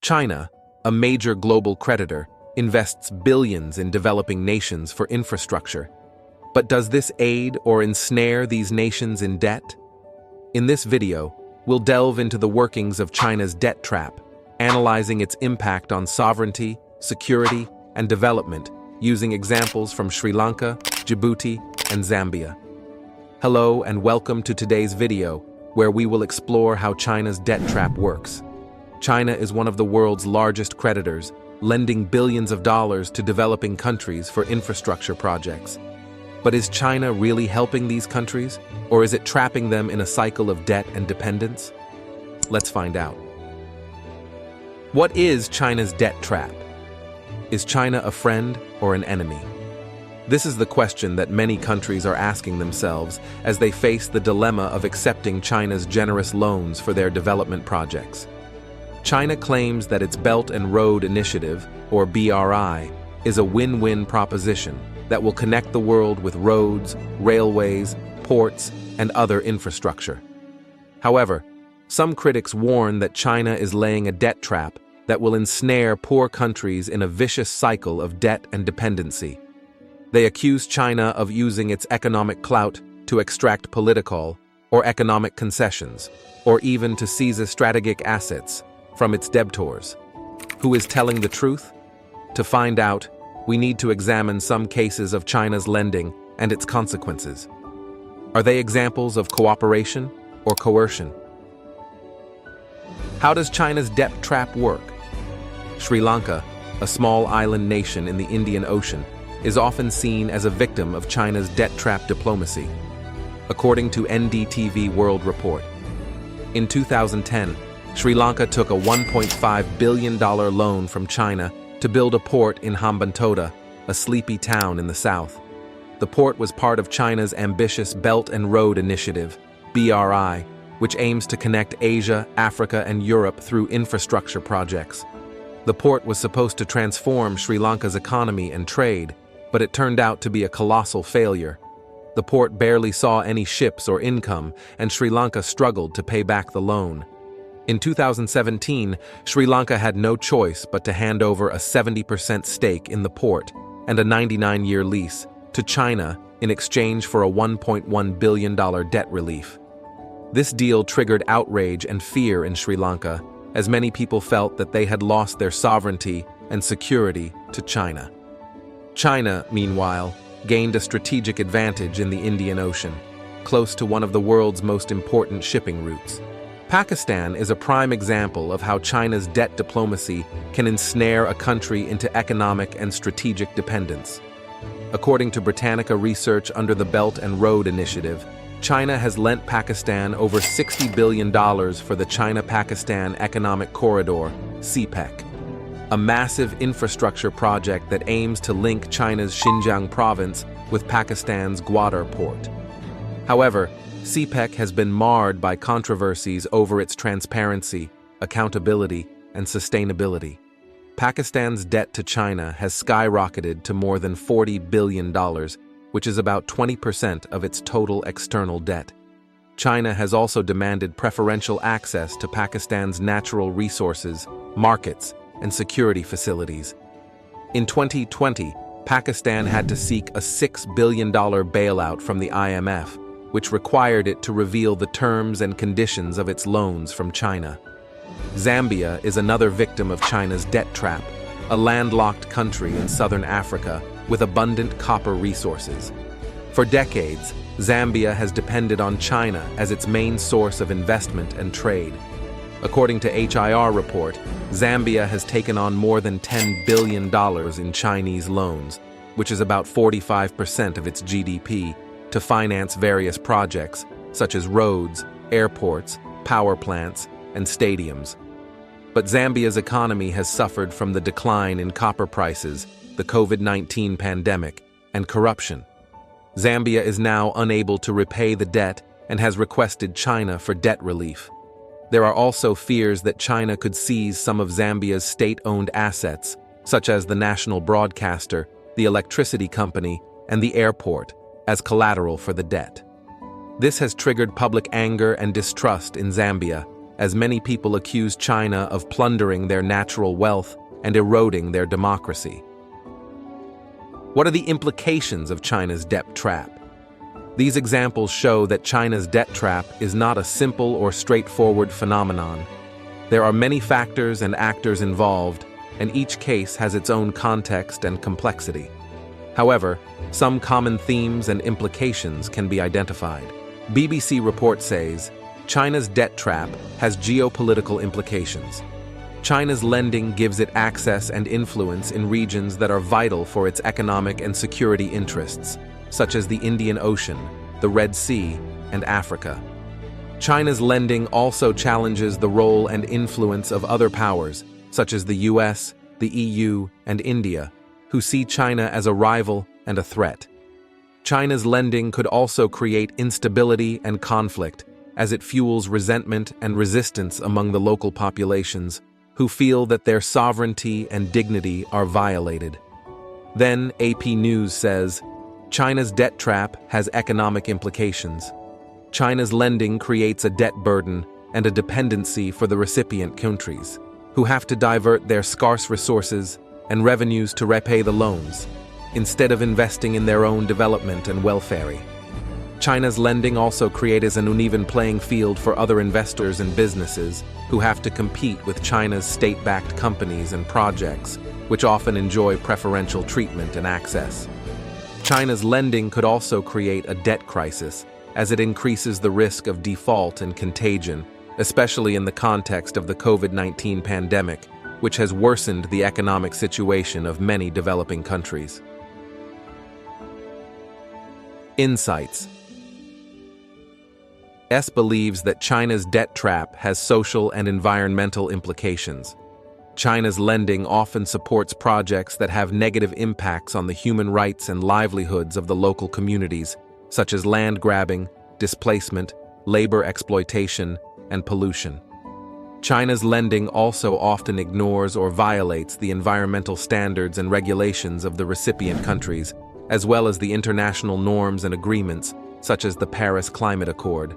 China, a major global creditor, invests billions in developing nations for infrastructure. But does this aid or ensnare these nations in debt? In this video, we'll delve into the workings of China's debt trap, analyzing its impact on sovereignty, security, and development using examples from Sri Lanka, Djibouti, and Zambia. Hello and welcome to today's video, where we will explore how China's debt trap works. China is one of the world's largest creditors, lending billions of dollars to developing countries for infrastructure projects. But is China really helping these countries, or is it trapping them in a cycle of debt and dependence? Let's find out. What is China's debt trap? Is China a friend or an enemy? This is the question that many countries are asking themselves as they face the dilemma of accepting China's generous loans for their development projects. China claims that its Belt and Road Initiative, or BRI, is a win-win proposition that will connect the world with roads, railways, ports, and other infrastructure. However, some critics warn that China is laying a debt trap that will ensnare poor countries in a vicious cycle of debt and dependency. They accuse China of using its economic clout to extract political or economic concessions, or even to seize strategic assets from its debtors. Who is telling the truth? To find out, we need to examine some cases of China's lending and its consequences. Are they examples of cooperation or coercion? How does China's debt trap work? Sri Lanka, a small island nation in the Indian Ocean, is often seen as a victim of China's debt trap diplomacy, according to NDTV World Report. In 2010, Sri Lanka took a $1.5 billion loan from China to build a port in Hambantota, a sleepy town in the south. The port was part of China's ambitious Belt and Road Initiative, BRI, which aims to connect Asia, Africa, and Europe through infrastructure projects. The port was supposed to transform Sri Lanka's economy and trade, but it turned out to be a colossal failure. The port barely saw any ships or income, and Sri Lanka struggled to pay back the loan. In 2017, Sri Lanka had no choice but to hand over a 70% stake in the port and a 99-year lease to China in exchange for a $1.1 billion debt relief. This deal triggered outrage and fear in Sri Lanka, as many people felt that they had lost their sovereignty and security to China. China, meanwhile, gained a strategic advantage in the Indian Ocean, close to one of the world's most important shipping routes. Pakistan is a prime example of how China's debt diplomacy can ensnare a country into economic and strategic dependence. According to Britannica research under the Belt and Road Initiative, China has lent Pakistan over $60 billion for the China-Pakistan Economic Corridor, CPEC, a massive infrastructure project that aims to link China's Xinjiang province with Pakistan's Gwadar port. However, CPEC has been marred by controversies over its transparency, accountability, and sustainability. Pakistan's debt to China has skyrocketed to more than $40 billion, which is about 20% of its total external debt. China has also demanded preferential access to Pakistan's natural resources, markets, and security facilities. In 2020, Pakistan had to seek a $6 billion bailout from the IMF, which required it to reveal the terms and conditions of its loans from China. Zambia is another victim of China's debt trap, a landlocked country in southern Africa with abundant copper resources. For decades, Zambia has depended on China as its main source of investment and trade. According to HIR report, Zambia has taken on more than $10 billion in Chinese loans, which is about 45% of its GDP, to finance various projects such as roads, airports, power plants, and stadiums. But Zambia's economy has suffered from the decline in copper prices, the COVID-19 pandemic, and corruption. Zambia is now unable to repay the debt and has requested China for debt relief. There are also fears that China could seize some of Zambia's state-owned assets, such as the national broadcaster, the electricity company, and the airport, as collateral for the debt. This has triggered public anger and distrust in Zambia, as many people accuse China of plundering their natural wealth and eroding their democracy. What are the implications of China's debt trap? These examples show that China's debt trap is not a simple or straightforward phenomenon. There are many factors and actors involved, and each case has its own context and complexity. However, some common themes and implications can be identified. BBC report says, China's debt trap has geopolitical implications. China's lending gives it access and influence in regions that are vital for its economic and security interests, such as the Indian Ocean, the Red Sea, and Africa. China's lending also challenges the role and influence of other powers, such as the US, the EU, and India, who see China as a rival and a threat. China's lending could also create instability and conflict, as it fuels resentment and resistance among the local populations, who feel that their sovereignty and dignity are violated. Then, AP News says, China's debt trap has economic implications. China's lending creates a debt burden and a dependency for the recipient countries, who have to divert their scarce resources and revenues to repay the loans, instead of investing in their own development and welfare. China's lending also creates an uneven playing field for other investors and businesses who have to compete with China's state-backed companies and projects, which often enjoy preferential treatment and access. China's lending could also create a debt crisis, as it increases the risk of default and contagion, especially in the context of the COVID-19 pandemic, which has worsened the economic situation of many developing countries. Insights. S believes that China's debt trap has social and environmental implications. China's lending often supports projects that have negative impacts on the human rights and livelihoods of the local communities, such as land grabbing, displacement, labor exploitation, and pollution. China's lending also often ignores or violates the environmental standards and regulations of the recipient countries, as well as the international norms and agreements, such as the Paris Climate Accord.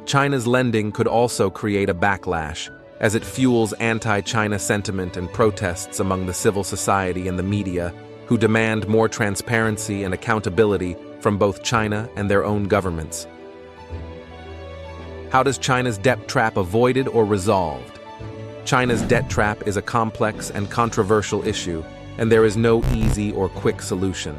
China's lending could also create a backlash, as it fuels anti-China sentiment and protests among the civil society and the media, who demand more transparency and accountability from both China and their own governments. How does China's debt trap avoided or resolved? China's debt trap is a complex and controversial issue, and there is no easy or quick solution.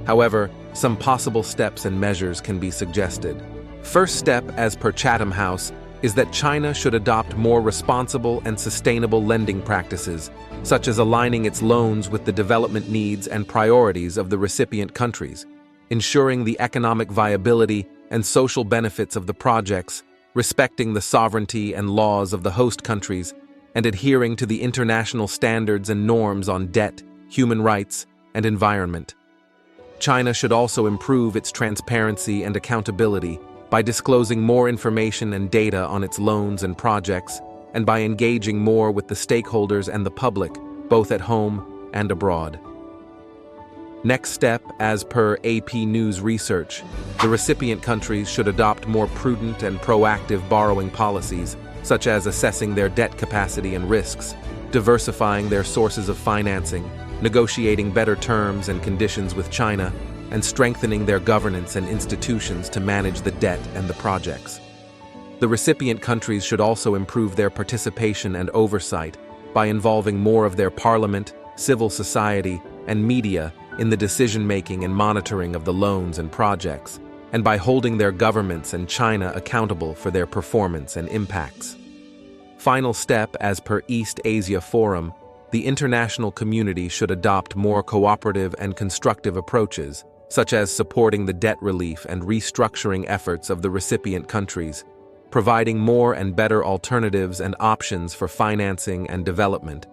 However, some possible steps and measures can be suggested. First step, as per Chatham House, is that China should adopt more responsible and sustainable lending practices, such as aligning its loans with the development needs and priorities of the recipient countries, ensuring the economic viability and social benefits of the projects, respecting the sovereignty and laws of the host countries, and adhering to the international standards and norms on debt, human rights, and environment. China should also improve its transparency and accountability by disclosing more information and data on its loans and projects, and by engaging more with the stakeholders and the public, both at home and abroad. Next step, as per AP News research, the recipient countries should adopt more prudent and proactive borrowing policies, such as assessing their debt capacity and risks, diversifying their sources of financing, negotiating better terms and conditions with China, and strengthening their governance and institutions to manage the debt and the projects. The recipient countries should also improve their participation and oversight by involving more of their parliament, civil society, and media in the decision-making and monitoring of the loans and projects, and by holding their governments and China accountable for their performance and impacts. Final step, as per East Asia Forum, the international community should adopt more cooperative and constructive approaches, such as supporting the debt relief and restructuring efforts of the recipient countries, providing more and better alternatives and options for financing and development,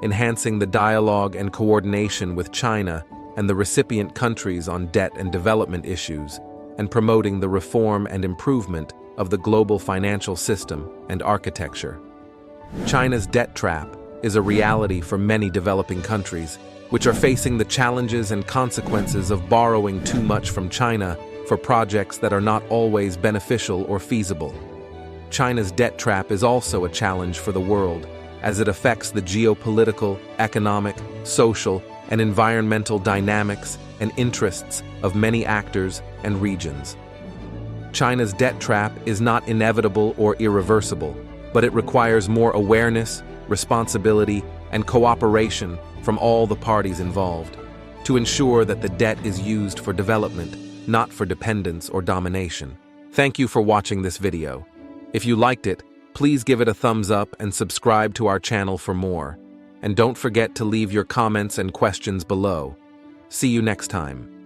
enhancing the dialogue and coordination with China and the recipient countries on debt and development issues, and promoting the reform and improvement of the global financial system and architecture. China's debt trap is a reality for many developing countries, which are facing the challenges and consequences of borrowing too much from China for projects that are not always beneficial or feasible. China's debt trap is also a challenge for the world, as it affects the geopolitical, economic, social, and environmental dynamics and interests of many actors and regions. China's debt trap is not inevitable or irreversible, but it requires more awareness, responsibility, and cooperation from all the parties involved to ensure that the debt is used for development, not for dependence or domination. Thank you for watching this video. If you liked it, please give it a thumbs up and subscribe to our channel for more. And don't forget to leave your comments and questions below. See you next time.